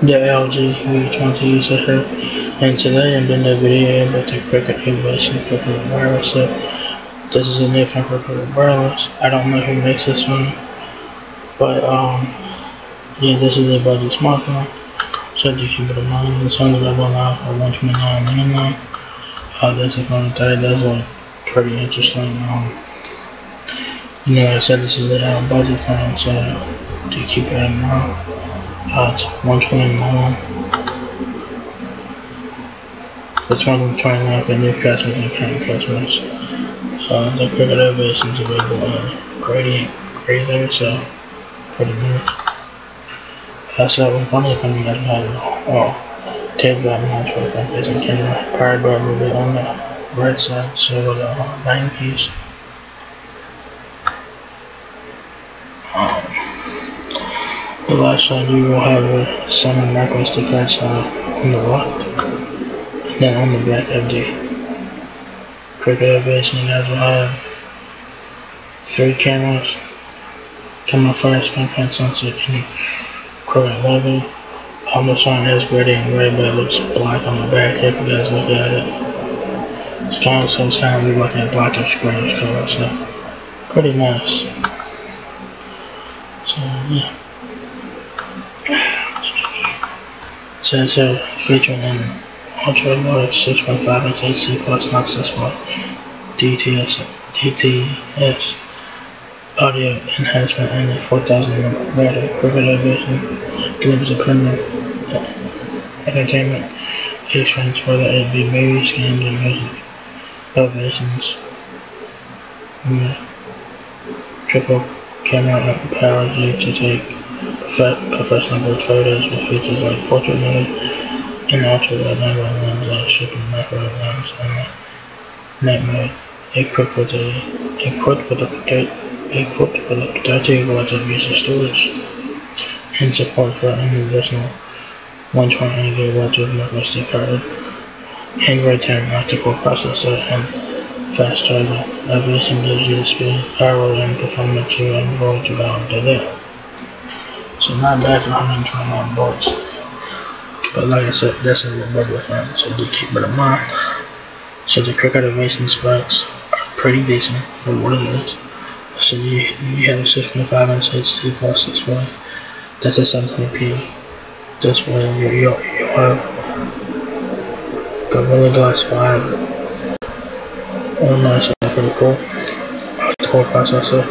The LG V20 user here, and today I'm doing a video about the Cricket Ovation Cricket wireless set. This is a new kind of Cricket wireless. I don't know who makes this one, but yeah, this is a budget smartphone. So do keep it in mind. This one's available now for $129.99. This is from today. That's pretty interesting. Like I said, this is a budget phone, so do keep it in mind. It's $129. It's $129 for new customers and current customers. The Cricket Ovation is available in gray there, so pretty nice. So in front of the phone, you guys have tablet mount for the front-facing camera. Power button will be on the right side, so the 9 keys. The left side, you will have a center macro sticker inside on the left, and then on the back of the Cricket Ovation, you guys will have 3 cameras. Camera first, fingerprint sensor, and Cricket logo. The sign is gray and gray, but it looks black on the back if you guys look at it. It's kind of looking at blackish grayish color, so pretty nice. So yeah. So it's featuring an ultra low 6.5 inch AC plus not 6.0 DTS audio enhancement and a 4,000 mAh battery. Cricket Ovation delivers a premium entertainment experience, whether it be movies, games, or music. Ovations triple camera empowers you to take professional good photos with features like portrait mode and ultra wide angle lens and super macro lens and night mode. Equipped with 30 watts of user storage and support for an additional 128 watts of micro SD card, Android 10 optical processor, and fast charging. Ovation gives you the speed, power, and performance you enjoy without delay. So not bad for $129. But like I said, that's a real budget phone, so do keep it in mind. So the Cricket Ovation specs are pretty decent for what it is. So you have a 6.5 inch HD plus display. That's a 720p display. You'll have Gorilla Glass 5 online, so pretty cool. Core processor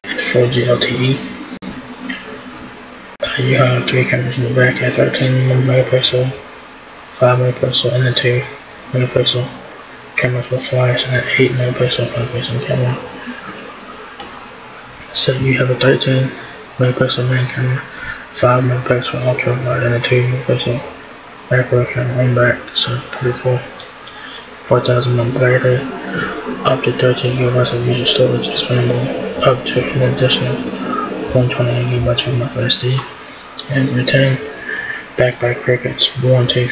and 4G LTE. You have 3 cameras in the back at 13 megapixel, 5 megapixel, and then 2 megapixel cameras with flash, and an 8 megapixel front-facing camera. So you have a 13 megapixel main camera, 5 megapixel ultra wide, and a 2 megapixel macro camera on back. So pretty cool. 4,000 mAh battery, up to 13 gigabytes of user storage, expandable up to an additional 128 gigabytes of micro SD, and retain backed by Cricket's warranty.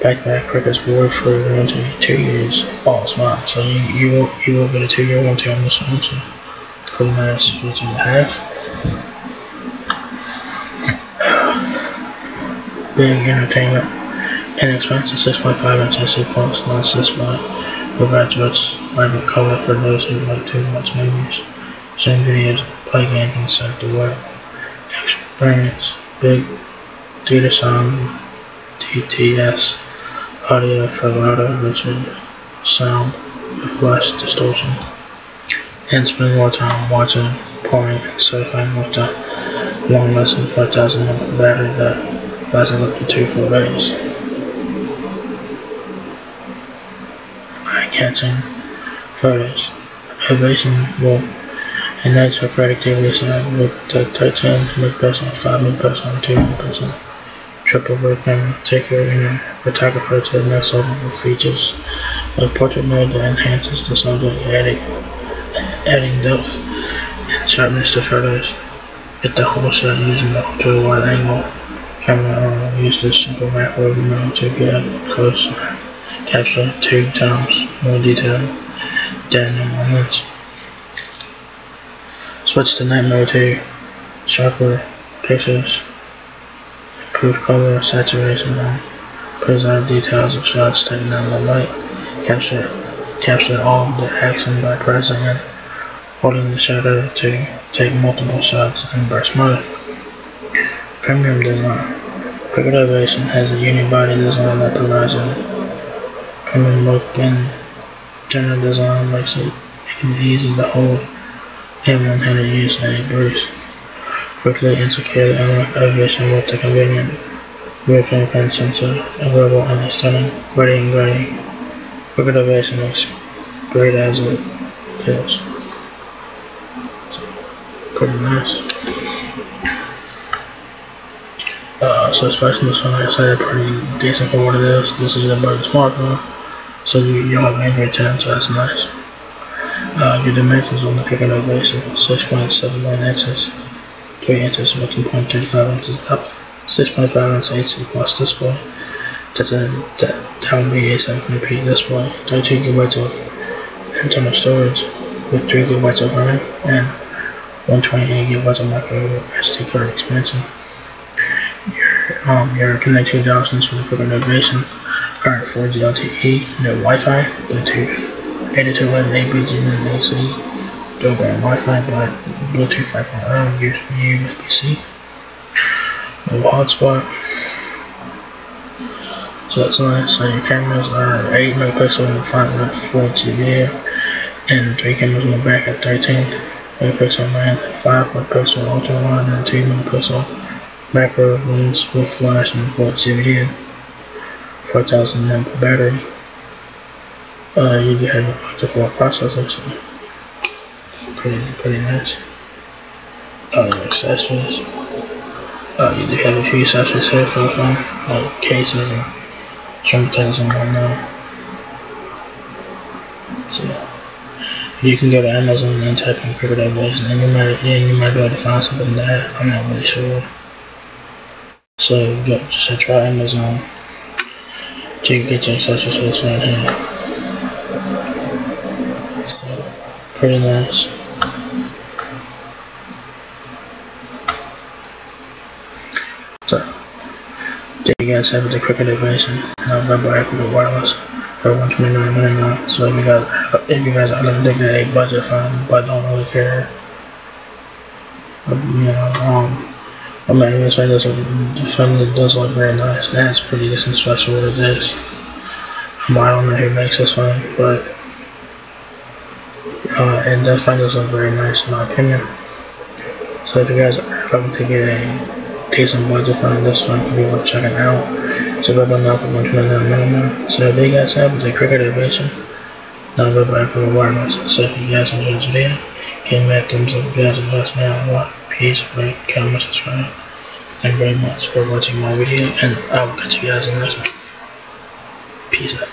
Backed by Cricket's war-free warranty, 2 years, all smart. So you will get a 2-year warranty on this one. So pretty nice feature to have. Big entertainment and expensive 6.5 inch AC plus non display provides rich, vibrant color for those who like to watch movies, stream videos, play games, and set the web. Experience big data sound DTS audio for louder, richer sound with less distortion, and spend more time watching porn and surfing with the long lasting 4,000 mAh battery that lasts up to 2 full days. Eye-catching photos. Ovation will enhance your productivity side with the 13 megapixel, 5 megapixel, and 2 megapixel triple wide camera. Take your inner photographer to the next level with features like portrait mode that enhances the subject, adding depth and sharpness to photos. Get the whole shot using the ultra wide angle camera, or use the super macro mode to get close and capture 2 times more detail than normal lens. Switch to night mode to sharper pictures Improve color, saturation, and preserve details of shots taken in low light. Capture all of the action by pressing and holding the shutter to take multiple shots in burst mode. Premium design. Cricket Ovation has a unibody design that provides a premium look, and general design makes it easy to hold in one-handed use and a breeze. Quickly and securely unlock Ovation with the convenient rear fingerprint sensor available in a stunning gritty and gray. Cricket Ovation looks great as it feels. Pretty nice. So especially this one, like I said, pretty decent for what it is. This is a better smartphone, so you have Android 10, so that's nice. Your dimensions on the Cricket Ovation: 6.71 inches, 3 inches with 2.35 inches depth, 6.5 inch AC plus display. That would be a 720p display, 32 GB of internal storage with 3 GB of RAM and 128 GB of micro SD card expansion. Your connectivity options for the Cricket Ovation are 4G LTE, no Wi-Fi, Bluetooth, 82.1 ABG and AC, dual band Wi-Fi, Bluetooth 5.0, USB-C, no hotspot. So that's nice. So your cameras are 8 megapixel in the front with 4G video, and 3 cameras in the back at 13 megapixel main, 5 megapixel ultra wide, and 2 megapixel macro lens with flash and 4G video, 4000 mAh battery. You do have an octa-core processor, so pretty nice. Your accessories. You do have a few accessories here for the phone, like cases and trim tags and whatnot. So you can go to Amazon and type in Cricket Ovation, and you might be able to find something there. I'm not really sure. So just try Amazon to get your accessories for this right here. So pretty nice. So there you guys have it, the Cricket Ovation, November April wireless for $129.99. So if you guys are looking at a budget phone but don't really care, I mean, this phone does look very nice. That's pretty decent, especially what it is. I don't know who makes this phone, but and that phone does look very nice in my opinion. So if you guys are looking to get a decent budget phone, this phone can be worth checking out. It's available now for $129.99. So there you guys have the Cricket Ovation, now available for wireless. So if you guys enjoyed this video, give me a thumbs up if you guys enjoyed me a lot. Peace, rate, comment, subscribe. Thank you very much for watching my video, and I will catch you guys in the next one. Peace out.